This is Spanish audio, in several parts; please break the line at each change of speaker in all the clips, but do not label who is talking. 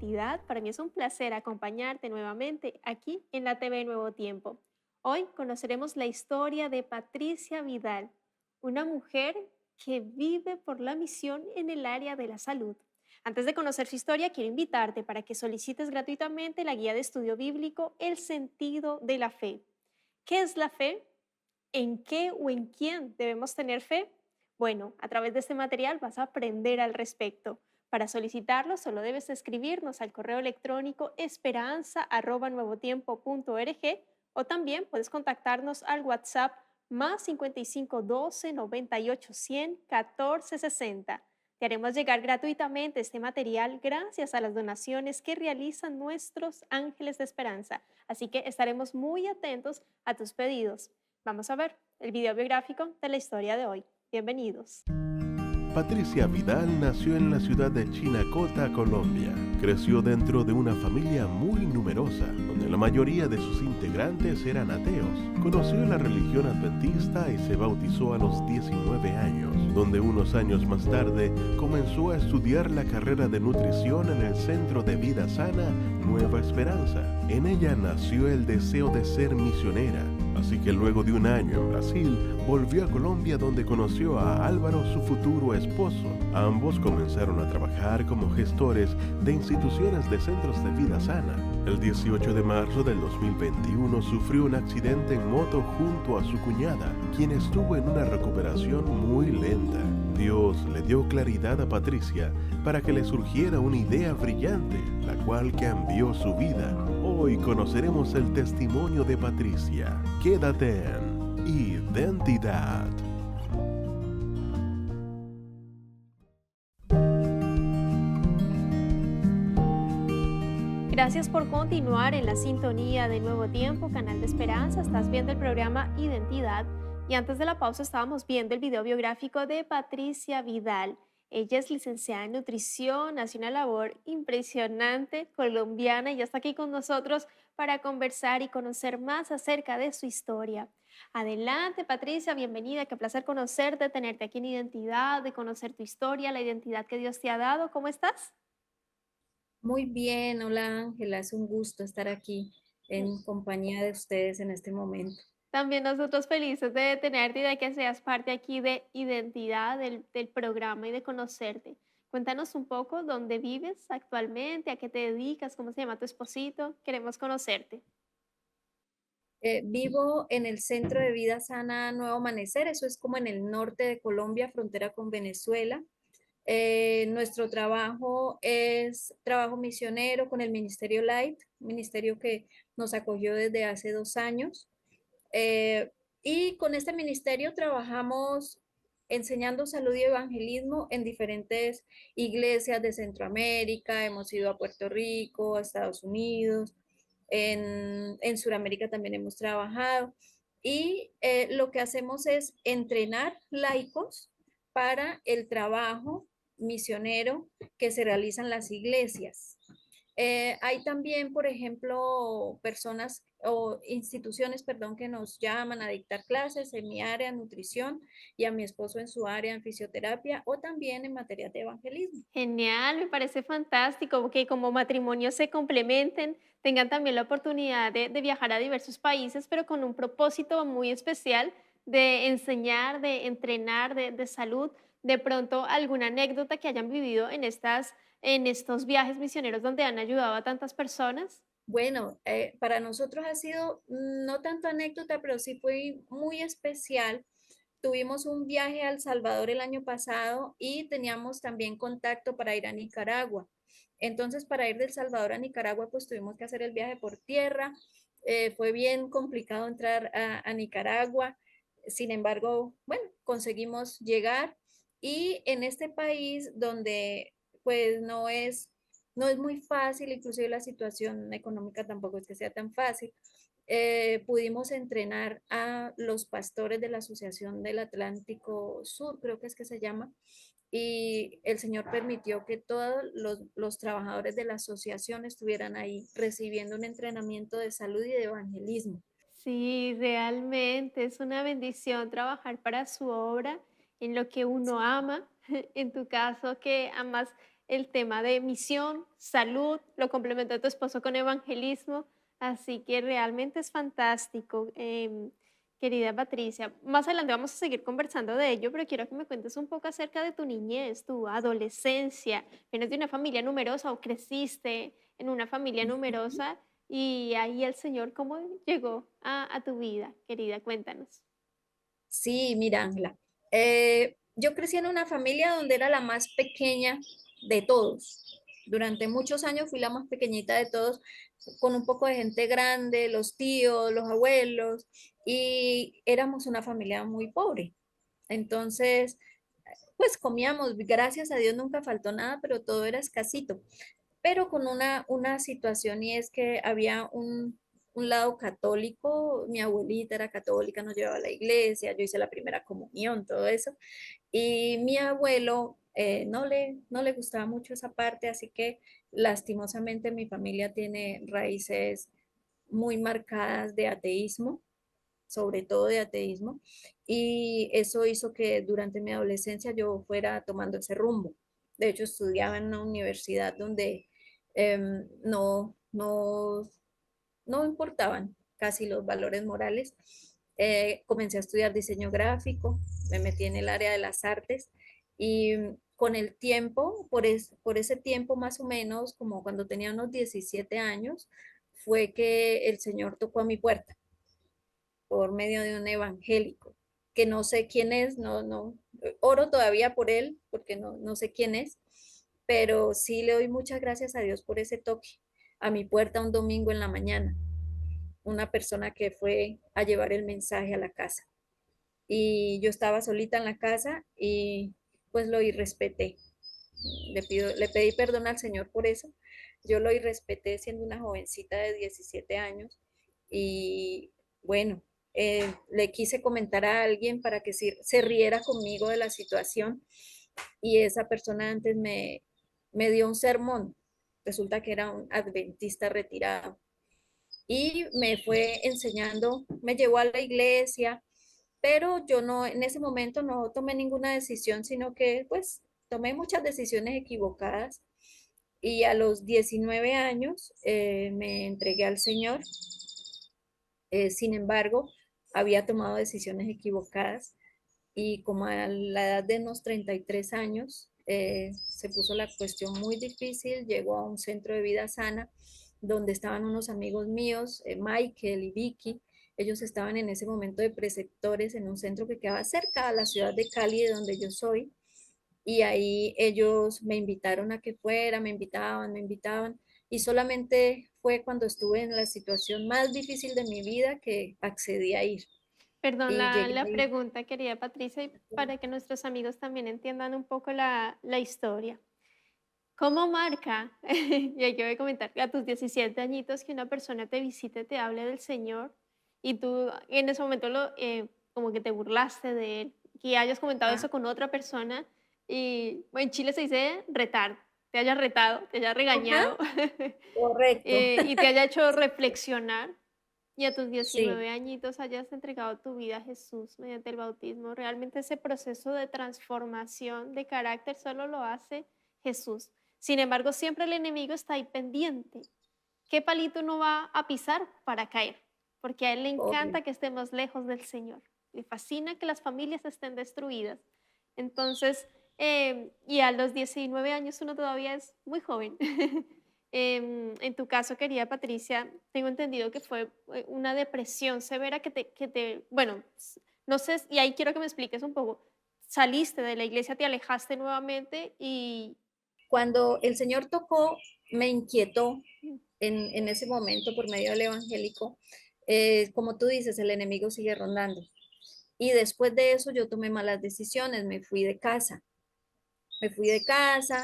Identidad. Para mí es un placer acompañarte nuevamente aquí en la TV Nuevo Tiempo. Hoy conoceremos la historia de Patricia Vidal, una mujer que vive por la misión en el área de la salud. Antes de conocer su historia, quiero invitarte para que solicites gratuitamente la guía de estudio bíblico El sentido de la fe. ¿Qué es la fe? ¿En qué o en quién debemos tener fe? Bueno, a través de este material vas a aprender al respecto. Para solicitarlo, solo debes escribirnos al correo electrónico esperanza@nuevotiempo.org o también puedes contactarnos al WhatsApp más 55 12 98 100 14 60. Te haremos llegar gratuitamente este material gracias a las donaciones que realizan nuestros ángeles de esperanza. Así que estaremos muy atentos a tus pedidos. Vamos a ver el video biográfico de la historia de hoy. Bienvenidos.
Patricia Vidal nació en la ciudad de Chinacota, Colombia. Creció dentro de una familia muy numerosa, donde la mayoría de sus integrantes eran ateos. Conoció la religión adventista y se bautizó a los 19 años, donde unos años más tarde comenzó a estudiar la carrera de nutrición en el Centro de Vida Sana Nueva Esperanza. En ella nació el deseo de ser misionera. Así que luego de un año en Brasil, volvió a Colombia donde conoció a Álvaro, su futuro esposo. Ambos comenzaron a trabajar como gestores de instituciones de centros de vida sana. El 18 de marzo del 2021 sufrió un accidente en moto junto a su cuñada, quien estuvo en una recuperación muy lenta. Dios le dio claridad a Patricia para que le surgiera una idea brillante, la cual cambió su vida. Hoy conoceremos el testimonio de Patricia. Quédate en Identidad.
Gracias por continuar en la sintonía de Nuevo Tiempo, Canal de Esperanza. Estás viendo el programa Identidad y antes de la pausa estábamos viendo el video biográfico de Patricia Vidal. Ella es licenciada en nutrición, hace una labor impresionante, colombiana y ya está aquí con nosotros para conversar y conocer más acerca de su historia. Adelante, Patricia, bienvenida. Qué placer conocerte, tenerte aquí en Identidad, de conocer tu historia, la identidad que Dios te ha dado. ¿Cómo estás?
Muy bien, hola Ángela, es un gusto estar aquí en compañía de ustedes en este momento.
También nosotros felices de tenerte y de que seas parte aquí de Identidad del programa y de conocerte. Cuéntanos un poco dónde vives actualmente, a qué te dedicas, cómo se llama tu esposito. Queremos conocerte.
Vivo en el Centro de Vida Sana Nuevo Amanecer, eso es como en el norte de Colombia, frontera con Venezuela. Nuestro trabajo es trabajo misionero con el Ministerio Light, ministerio que nos acogió desde hace 2 años. Eh, y con este ministerio trabajamos enseñando salud y evangelismo en diferentes iglesias de Centroamérica. Hemos ido a Puerto Rico, a Estados Unidos, en Sudamérica también hemos trabajado. Y lo que hacemos es entrenar laicos para el trabajo misionero que se realiza en las iglesias. Hay también, por ejemplo, personas o instituciones, perdón, que nos llaman a dictar clases en mi área, nutrición, y a mi esposo en su área, en fisioterapia, o también en materia de evangelismo.
Genial, me parece fantástico que como matrimonios se complementen, tengan también la oportunidad de viajar a diversos países, pero con un propósito muy especial de enseñar, de entrenar, de salud. De pronto, alguna anécdota que hayan vivido en estos viajes misioneros donde han ayudado a tantas personas.
Bueno, para nosotros ha sido no tanto anécdota, pero sí fue muy especial. Tuvimos un viaje a El Salvador el año pasado y teníamos también contacto para ir a Nicaragua. Entonces, para ir de El Salvador a Nicaragua, pues tuvimos que hacer el viaje por tierra. Fue bien complicado entrar a Nicaragua. Sin embargo, bueno, conseguimos llegar y en este país donde pues no es muy fácil, inclusive la situación económica tampoco es que sea tan fácil. Pudimos entrenar a los pastores de la Asociación del Atlántico Sur, creo que es que se llama, y el Señor permitió que todos los trabajadores de la asociación estuvieran ahí recibiendo un entrenamiento de salud y de evangelismo.
Sí, realmente es una bendición trabajar para su obra en lo que uno ama. En tu caso, que amas el tema de misión, salud, lo complementó tu esposo con evangelismo, así que realmente es fantástico. Querida Patricia, más adelante vamos a seguir conversando de ello, pero quiero que me cuentes un poco acerca de tu niñez, tu adolescencia. ¿Vienes de una familia numerosa o creciste en una familia
Ujú.
numerosa? Y ahí el Señor, ¿cómo llegó a tu vida, querida? Cuéntanos.
Sí, mira, Ángela, yo crecí en una familia donde era la más pequeña de todos. Durante muchos años fui la más pequeñita de todos, con un poco de gente grande, los tíos, los abuelos, y éramos una familia muy pobre. Entonces, pues comíamos, gracias a Dios nunca faltó nada, pero todo era escasito, pero con una situación, y es que había un lado católico. Mi abuelita era católica, nos llevaba a la iglesia, yo hice la primera comunión, todo eso, y mi abuelo no le gustaba mucho esa parte, así que lastimosamente mi familia tiene raíces muy marcadas de ateísmo, sobre todo de ateísmo, y eso hizo que durante mi adolescencia yo fuera tomando ese rumbo. De hecho, estudiaba en una universidad donde no importaban casi los valores morales. Comencé a estudiar diseño gráfico, me metí en el área de las artes, y con el tiempo, por ese tiempo más o menos, como cuando tenía unos 17 años, fue que el Señor tocó a mi puerta por medio de un evangélico, que no sé quién es, no, oro todavía por él, porque no sé quién es, pero sí le doy muchas gracias a Dios por ese toque a mi puerta un domingo en la mañana, una persona que fue a llevar el mensaje a la casa. Y yo estaba solita en la casa y pues lo irrespeté. Le pedí perdón al Señor por eso. Yo lo irrespeté siendo una jovencita de 17 años, y bueno, le quise comentar a alguien para que se riera conmigo de la situación, y esa persona antes me dio un sermón. Resulta que era un adventista retirado y me fue enseñando, me llevó a la iglesia, pero yo no, en ese momento no tomé ninguna decisión, sino que pues tomé muchas decisiones equivocadas, y a los 19 años me entregué al Señor. Sin embargo, había tomado decisiones equivocadas, y como a la edad de unos 33 años se puso la cuestión muy difícil. Llegó a un centro de vida sana donde estaban unos amigos míos, Michael y Vicky. Ellos estaban en ese momento de preceptores en un centro que quedaba cerca a la ciudad de Cali, de donde yo soy, y ahí ellos me invitaron a que fuera, me invitaban, y solamente fue cuando estuve en la situación más difícil de mi vida que accedí a ir,
Perdón
y llegué
la
ahí.
pregunta, querida Patricia, y para que nuestros amigos también entiendan un poco la historia. ¿Cómo marca? Y hay que comentar que a tus 17 añitos que una persona te visite, te hable del Señor y tú en ese momento como que te burlaste de él, que hayas comentado
Ah,
eso con otra persona y bueno, en Chile se dice retar, te haya retado, te haya
ajá,
regañado
correcto.
y te haya hecho reflexionar y a tus
Sí,
19 añitos hayas entregado tu vida a Jesús mediante el bautismo. Realmente ese proceso de transformación de carácter solo lo hace Jesús. Sin embargo, siempre el enemigo está ahí pendiente. ¿Qué palito no va a pisar para caer? Porque a él le encanta
correcto.
que estemos lejos del Señor. Le fascina que las familias estén destruidas. Entonces, y a los 19 años uno todavía es muy joven. En tu caso, querida Patricia, tengo entendido que fue una depresión severa bueno, no sé, y ahí quiero que me expliques un poco. Saliste de la iglesia, te alejaste nuevamente y
Cuando el Señor tocó, me inquietó en ese momento por medio del evangélico. Como tú dices, el enemigo sigue rondando. Y después de eso yo tomé malas decisiones, me fui de casa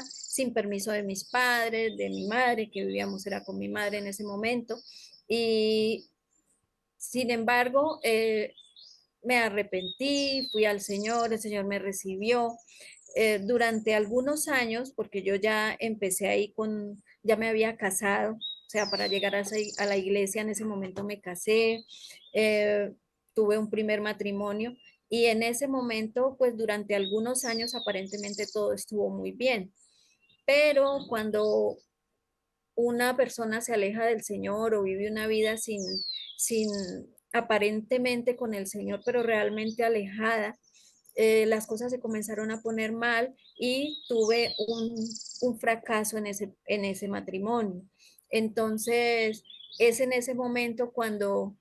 sin permiso de mis padres, de mi madre, que vivíamos, era con mi madre en ese momento. Y sin embargo, me arrepentí, fui al Señor, el Señor me recibió. Durante algunos años, porque yo ya empecé ahí ya me había casado, o sea, para llegar a la iglesia en ese momento me casé, eh, tuve un primer matrimonio, y en ese momento, pues durante algunos años aparentemente todo estuvo muy bien, pero cuando una persona se aleja del Señor o vive una vida sin aparentemente con el Señor, pero realmente alejada, las cosas se comenzaron a poner mal y tuve un fracaso en ese matrimonio. Entonces, es en ese momento cuando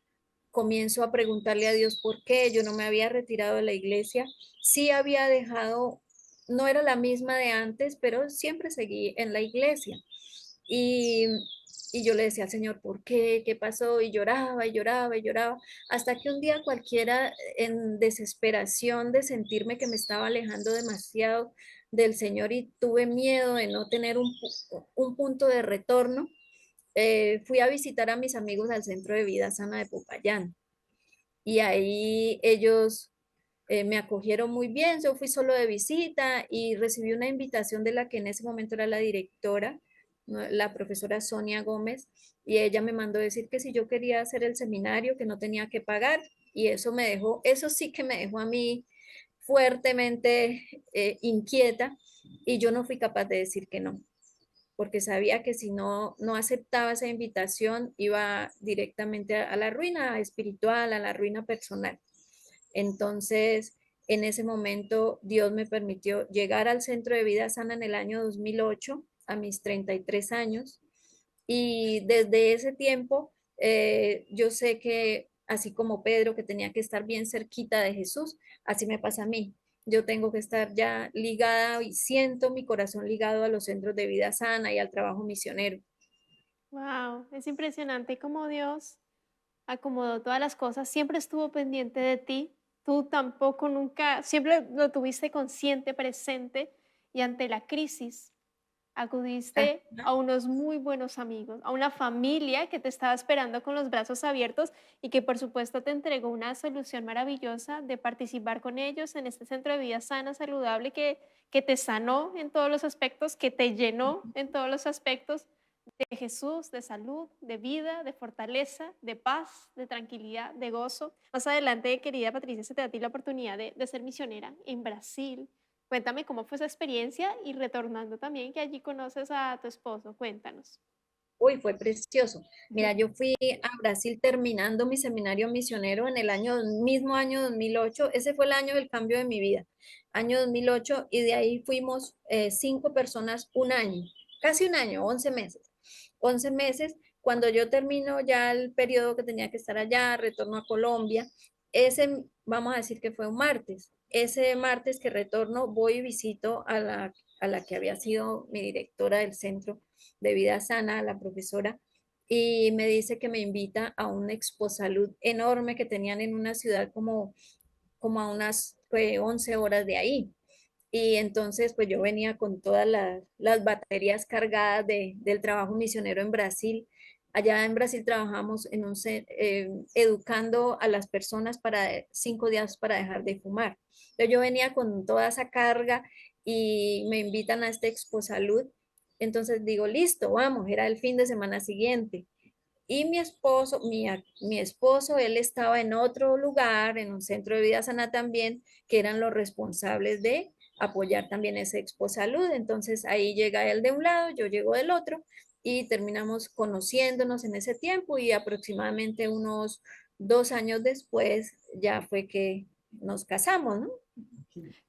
comienzo a preguntarle a Dios por qué yo no me había retirado de la iglesia, sí había dejado, no era la misma de antes, pero siempre seguí en la iglesia. Y, y yo le decía al Señor, ¿por qué? ¿Qué pasó? Y lloraba y lloraba y lloraba, hasta que un día cualquiera, en desesperación de sentirme que me estaba alejando demasiado del Señor y tuve miedo de no tener un punto de retorno, fui a visitar a mis amigos al Centro de Vida Sana de Popayán. Y ahí ellos me acogieron muy bien. Yo fui solo de visita y recibí una invitación de la que en ese momento era la directora, ¿no? La profesora Sonia Gómez, y ella me mandó decir que si yo quería hacer el seminario, que no tenía que pagar, y eso me dejó, eso sí que me dejó a mí fuertemente inquieta, y yo no fui capaz de decir que no, porque sabía que si no aceptaba esa invitación, iba directamente a la ruina espiritual, a la ruina personal. Entonces, en ese momento, Dios me permitió llegar al Centro de Vida Sana en el año 2008, a mis 33 años. Y desde ese tiempo, yo sé que así como Pedro, que tenía que estar bien cerquita de Jesús, así me pasa a mí. Yo tengo que estar ya ligada y siento mi corazón ligado a los centros de vida sana y al trabajo misionero.
Wow, es impresionante cómo Dios acomodó todas las cosas, siempre estuvo pendiente de ti, tú tampoco nunca, siempre lo tuviste consciente, presente y ante la crisis acudiste
Ajá.
a unos muy buenos amigos, a una familia que te estaba esperando con los brazos abiertos y que por supuesto te entregó una solución maravillosa de participar con ellos en este centro de vida sana, saludable, que te sanó en todos los aspectos, que te llenó en todos los aspectos de Jesús, de salud, de vida, de fortaleza, de paz, de tranquilidad, de gozo. Más adelante, querida Patricia, se te da a ti la oportunidad de ser misionera en Brasil. Cuéntame cómo fue esa experiencia y retornando también que allí conoces a tu esposo. Cuéntanos.
Uy, fue precioso. Mira, yo fui a Brasil terminando mi seminario misionero en el mismo año 2008. Ese fue el año del cambio de mi vida, año 2008, y de ahí fuimos 5 personas un año, casi un año, 11 meses. 11 meses, cuando yo termino ya el periodo que tenía que estar allá, retorno a Colombia, ese, vamos a decir que fue un martes. Ese martes que retorno, voy y visito a la que había sido mi directora del centro de vida sana, la profesora, y me dice que me invita a un expo salud enorme que tenían en una ciudad como a unas 11 horas de ahí. Y entonces, pues yo venía con todas las baterías cargadas del trabajo misionero en Brasil. Allá en Brasil trabajamos educando a las personas para 5 días para dejar de fumar. Entonces yo venía con toda esa carga y me invitan a este Expo Salud. Entonces digo, listo, vamos, era el fin de semana siguiente. Y mi esposo, él estaba en otro lugar, en un centro de vida sana también, que eran los responsables de apoyar también ese Expo Salud. Entonces ahí llega él de un lado, yo llego del otro y terminamos conociéndonos en ese tiempo y aproximadamente unos 2 años después ya fue que nos casamos, ¿no?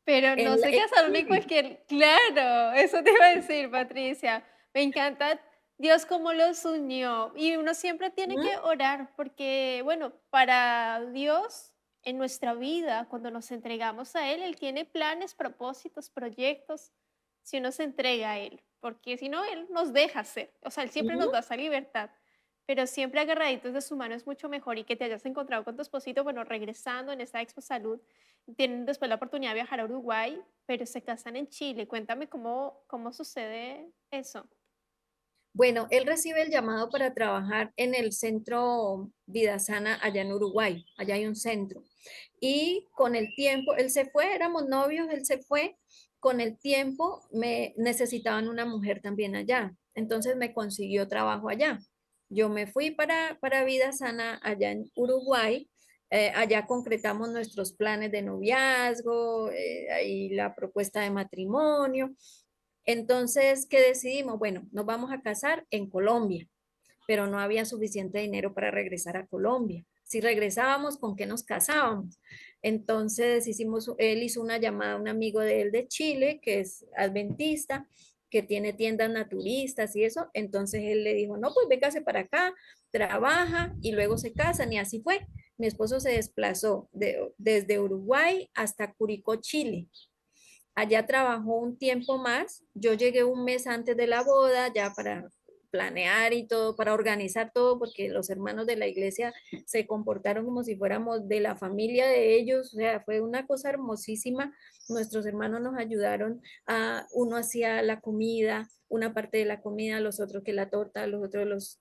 Pero no se
En
casaron en
civil.
cualquier... Claro, eso te iba a decir, Patricia. Me encanta Dios cómo los unió. Y uno siempre tiene
¿Mm?
que orar porque, bueno, para Dios en nuestra vida, cuando nos entregamos a Él, Él tiene planes, propósitos, proyectos, si uno se entrega a Él. Porque si no, Él nos deja ser. O sea, Él siempre nos
Ujú.
da esa libertad. Pero siempre agarraditos de su mano es mucho mejor y que te hayas encontrado con tu esposito, bueno, regresando en esta Expo Salud, tienen después la oportunidad de viajar a Uruguay, pero se casan en Chile. Cuéntame cómo sucede eso.
Bueno, él recibe el llamado para trabajar en el centro Vida Sana allá en Uruguay. Allá hay un centro. Y con el tiempo, él se fue, éramos novios, él se fue. Con el tiempo me necesitaban una mujer también allá. Entonces me consiguió trabajo allá. Yo me fui para Vida Sana allá en Uruguay. Allá concretamos nuestros planes de noviazgo, ahí la propuesta de matrimonio. Entonces, ¿qué decidimos? Bueno, nos vamos a casar en Colombia, pero no había suficiente dinero para regresar a Colombia. Si regresábamos, ¿con qué nos casábamos? Entonces él hizo una llamada a un amigo de él de Chile, que es adventista, que tiene tiendas naturistas y eso. Entonces él le dijo, no, pues véngase para acá, trabaja y luego se casan. Y así fue. Mi esposo se desplazó desde Uruguay hasta Curicó, Chile. Allá trabajó un tiempo más. Yo llegué un mes antes de la boda, ya para planear y todo, para organizar todo, porque los hermanos de la iglesia se comportaron como si fuéramos de la familia de ellos. O sea, fue una cosa hermosísima. Nuestros hermanos nos ayudaron uno hacía la comida, una parte de la comida, los otros que la torta, los otros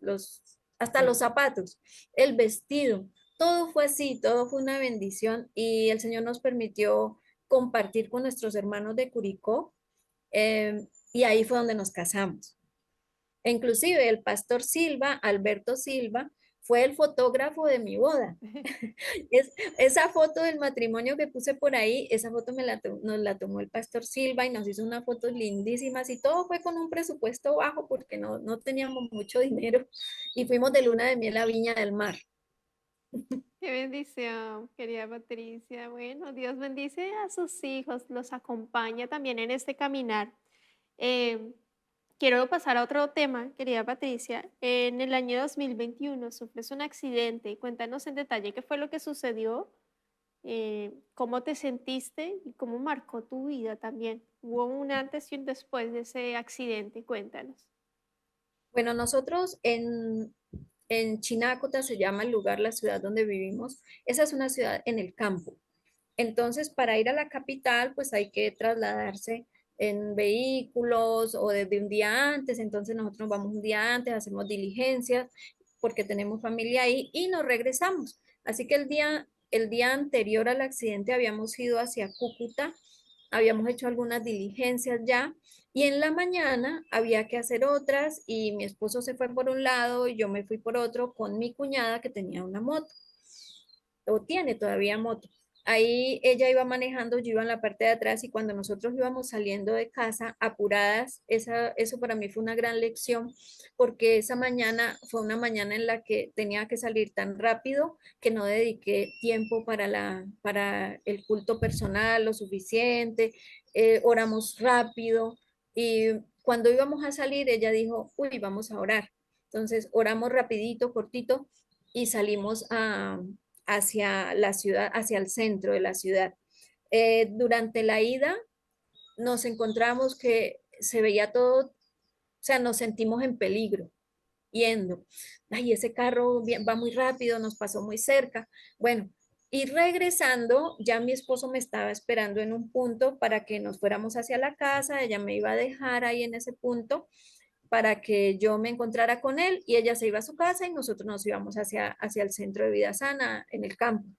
hasta los zapatos, el vestido. Todo fue así, todo fue una bendición y el Señor nos permitió compartir con nuestros hermanos de Curicó, y ahí fue donde nos casamos. E inclusive el pastor Silva, Alberto Silva, fue el fotógrafo de mi boda. Esa foto del matrimonio que puse por ahí, esa foto nos la tomó el pastor Silva y nos hizo unas fotos lindísimas y todo fue con un presupuesto bajo porque no teníamos mucho dinero y fuimos de luna de miel a Viña del Mar.
Qué bendición, querida Patricia. Bueno, Dios bendice a sus hijos, los acompaña también en este caminar. Eh, Quiero pasar a otro tema, querida Patricia. En el año 2021 sufres un accidente. Cuéntanos en detalle qué fue lo que sucedió, cómo te sentiste y cómo marcó tu vida también. Hubo un antes y un después de ese accidente. Cuéntanos.
Bueno, nosotros en Chinácota se llama el lugar, la ciudad donde vivimos. Esa es una ciudad en el campo. Entonces, para ir a la capital, pues hay que trasladarse en vehículos o desde un día antes. Entonces, nosotros vamos un día antes, hacemos diligencias porque tenemos familia ahí y nos regresamos. Así que el día anterior al accidente habíamos ido hacia Cúcuta, habíamos hecho algunas diligencias ya y en la mañana había que hacer otras y mi esposo se fue por un lado y yo me fui por otro con mi cuñada que tenía una moto o tiene todavía moto. Ahí ella iba manejando, yo iba en la parte de atrás y cuando nosotros íbamos saliendo de casa apuradas, eso para mí fue una gran lección porque esa mañana fue una mañana en la que tenía que salir tan rápido que no dediqué tiempo para el culto personal lo suficiente, oramos rápido y cuando íbamos a salir ella dijo, uy, vamos a orar. Entonces oramos rapidito, cortito y salimos hacia la ciudad, hacia el centro de la ciudad. Durante la ida nos encontramos que se veía todo, o sea, nos sentimos en peligro yendo. Ay, ese carro va muy rápido, nos pasó muy cerca. Bueno, y regresando, ya mi esposo me estaba esperando en un punto para que nos fuéramos hacia la casa, ella me iba a dejar ahí en ese punto para que yo me encontrara con él y ella se iba a su casa y nosotros nos íbamos hacia el centro de vida sana en el campo.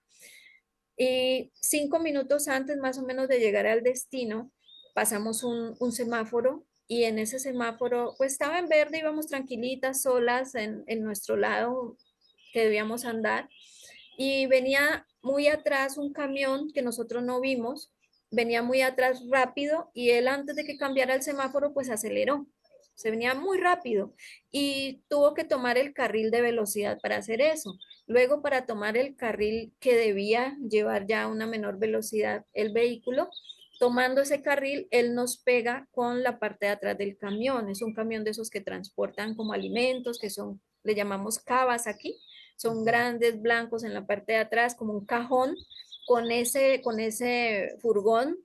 Y 5 minutos antes más o menos de llegar al destino, pasamos un semáforo y en ese semáforo pues estaba en verde, íbamos tranquilitas, solas en nuestro lado que debíamos andar y venía muy atrás un camión que nosotros no vimos, venía muy atrás rápido y él antes de que cambiara el semáforo pues aceleró, se venía muy rápido y tuvo que tomar el carril de velocidad para hacer eso. Luego para tomar el carril que debía llevar ya a una menor velocidad el vehículo, tomando ese carril, él nos pega con la parte de atrás del camión. Es un camión de esos que transportan como alimentos, que son, le llamamos cabas aquí, son grandes, blancos en la parte de atrás, como un cajón, con ese furgón,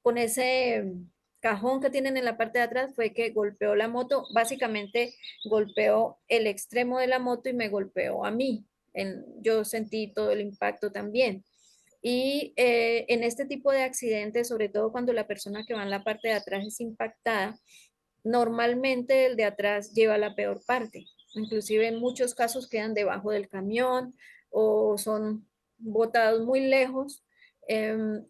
con ese cajón que tienen en la parte de atrás, fue que golpeó la moto, básicamente golpeó el extremo de la moto y me golpeó a mí. Yo sentí todo el impacto también. Y en este tipo de accidentes, sobre todo cuando la persona que va en la parte de atrás es impactada, normalmente el de atrás lleva la peor parte. Inclusive en muchos casos quedan debajo del camión o son botados muy lejos. Em,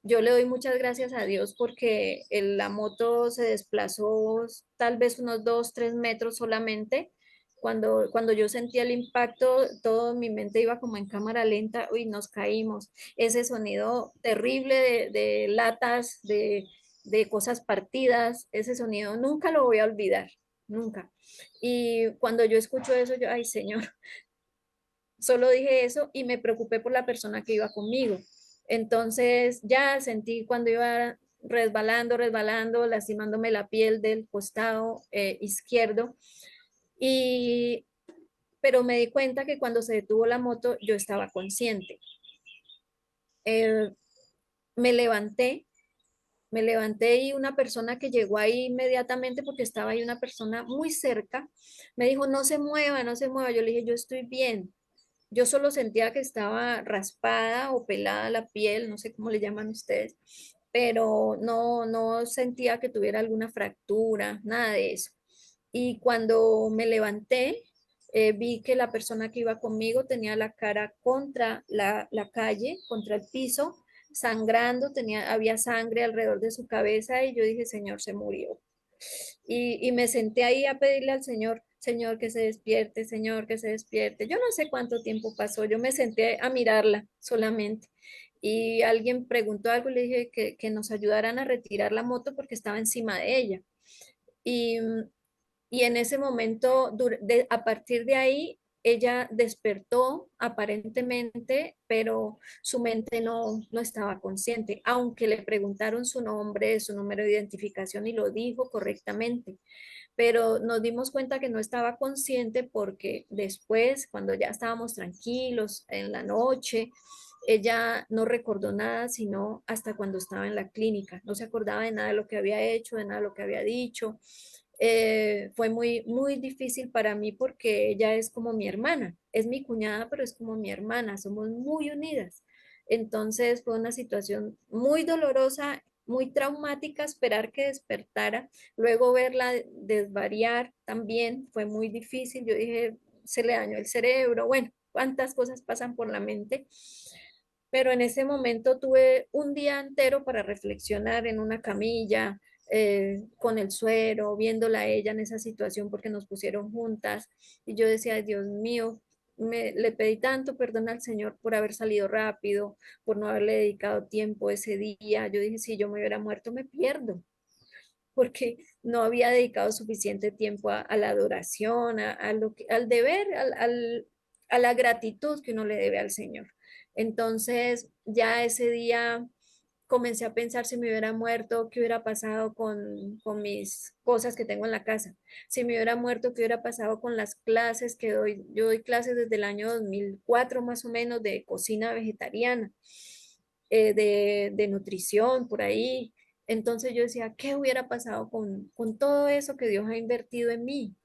yo le doy muchas gracias a Dios porque la moto se desplazó tal vez unos 2, 3 metros solamente. Cuando yo sentía el impacto, todo mi mente iba como en cámara lenta, uy, nos caímos. Ese sonido terrible de latas, de cosas partidas, ese sonido nunca lo voy a olvidar, nunca. Y cuando yo escucho eso, yo, ay Señor, solo dije eso y me preocupé por la persona que iba conmigo. Entonces ya sentí cuando iba resbalando, lastimándome la piel del costado izquierdo. Y, pero me di cuenta que cuando se detuvo la moto yo estaba consciente. Eh, me levanté, me levanté y una persona que llegó ahí inmediatamente, porque estaba ahí una persona muy cerca, me dijo, no se mueva, no se mueva. Yo le dije, yo estoy bien. Yo solo sentía que estaba raspada o pelada la piel, no sé cómo le llaman ustedes, pero no sentía que tuviera alguna fractura, nada de eso. Y cuando me levanté, vi que la persona que iba conmigo tenía la cara contra la calle, contra el piso, sangrando, había sangre alrededor de su cabeza y yo dije, Señor, se murió. Y me senté ahí a pedirle al Señor, Señor, que se despierte, Señor, que se despierte. Yo no sé cuánto tiempo pasó, yo me senté a mirarla solamente. Y alguien preguntó algo y le dije que nos ayudaran a retirar la moto porque estaba encima de ella. Y, y en ese momento, a partir de ahí, ella despertó aparentemente, pero su mente no estaba consciente, aunque le preguntaron su nombre, su número de identificación y lo dijo correctamente. Pero nos dimos cuenta que no estaba consciente porque después, cuando ya estábamos tranquilos en la noche, ella no recordó nada, sino hasta cuando estaba en la clínica. No se acordaba de nada de lo que había hecho, de nada de lo que había dicho. Fue muy difícil para mí porque ella es como mi hermana, es mi cuñada, pero es como mi hermana, somos muy unidas. Entonces fue una situación muy dolorosa, muy traumática, esperar que despertara, luego verla desvariar también fue muy difícil. Yo dije, se le dañó el cerebro, bueno, cuántas cosas pasan por la mente. Pero en ese momento tuve un día entero para reflexionar en una camilla, con el suero, viéndola a ella en esa situación porque nos pusieron juntas. Y yo decía, Dios mío, le pedí tanto perdón al Señor por haber salido rápido, por no haberle dedicado tiempo ese día. Yo dije, si yo me hubiera muerto, me pierdo, porque no había dedicado suficiente tiempo a la adoración, al deber, a la gratitud que uno le debe al Señor. Entonces, ya ese día comencé a pensar si me hubiera muerto, qué hubiera pasado con mis cosas que tengo en la casa. Si me hubiera muerto, qué hubiera pasado con las clases que doy. Yo doy clases desde el año 2004 más o menos de cocina vegetariana, de nutrición, por ahí. Entonces yo decía, ¿qué hubiera pasado con todo eso que Dios ha invertido en mí?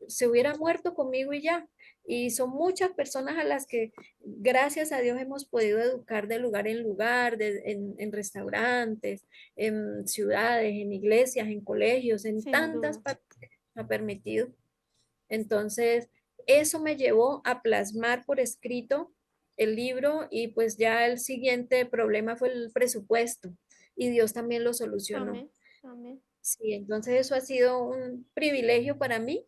Se hubiera muerto conmigo y ya. Y son muchas personas a las que, gracias a Dios, hemos podido educar de lugar en lugar, en restaurantes, en ciudades, en iglesias, en colegios, en
Sin
tantas
duda.
partes que nos ha permitido. Entonces, eso me llevó a plasmar por escrito el libro y pues ya el siguiente problema fue el presupuesto y Dios también lo solucionó.
Amén. Amén.
Sí, entonces eso ha sido un privilegio para mí,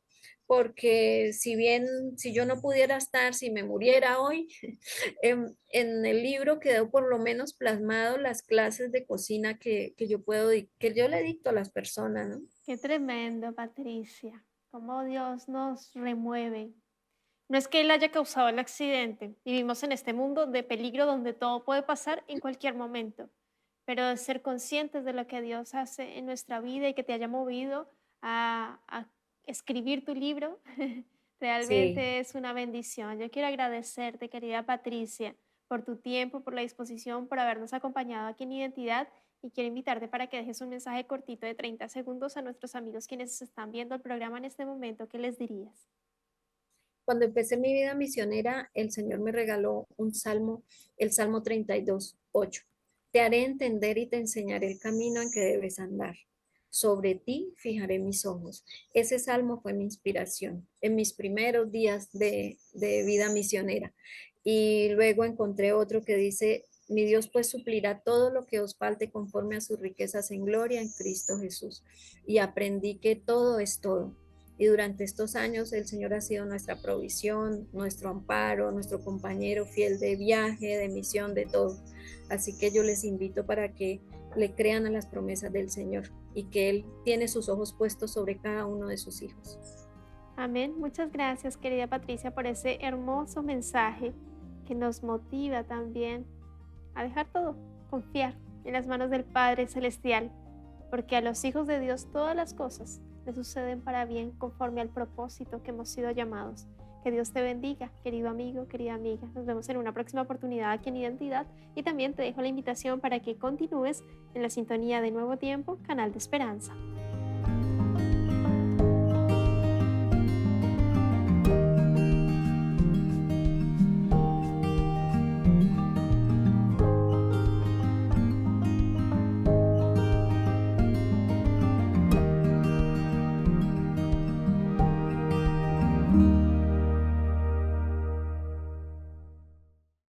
porque si bien, si yo no pudiera estar, si me muriera hoy, en el libro quedó por lo menos plasmado las clases de cocina que yo puedo, que yo le dicto a las personas, ¿no?
Qué tremendo, Patricia. Cómo Dios nos remueve. No es que Él haya causado el accidente. Vivimos en este mundo de peligro donde todo puede pasar en cualquier momento. Pero ser conscientes de lo que Dios hace en nuestra vida y que te haya movido a escribir tu libro,
Sí.
realmente es una bendición. Yo quiero agradecerte, querida Patricia, por tu tiempo, por la disposición, por habernos acompañado aquí en Identidad y quiero invitarte para que dejes un mensaje cortito de 30 segundos a nuestros amigos quienes están viendo el programa en este momento. ¿Qué les dirías?
Cuando empecé mi vida misionera, el Señor me regaló un salmo, el Salmo 32:8. Te haré entender y te enseñaré el camino en que debes andar. Sobre ti fijaré mis ojos. Ese salmo fue mi inspiración en mis primeros días de vida misionera. Y luego encontré otro que dice, mi Dios pues suplirá todo lo que os falte conforme a sus riquezas en gloria en Cristo Jesús. Y aprendí que todo es todo. Y durante estos años el Señor ha sido nuestra provisión, nuestro amparo, nuestro compañero fiel de viaje, de misión, de todo. Así que yo les invito para que le crean a las promesas del Señor y que Él tiene sus ojos puestos sobre cada uno de sus hijos.
Amén. Muchas gracias, querida Patricia, por ese hermoso mensaje que nos motiva también a dejar todo, confiar en las manos del Padre Celestial, porque a los hijos de Dios todas las cosas le suceden para bien conforme al propósito que hemos sido llamados. Que Dios te bendiga, querido amigo, querida amiga. Nos vemos en una próxima oportunidad aquí en Identidad y también te dejo la invitación para que continúes en la sintonía de Nuevo Tiempo, Canal de Esperanza.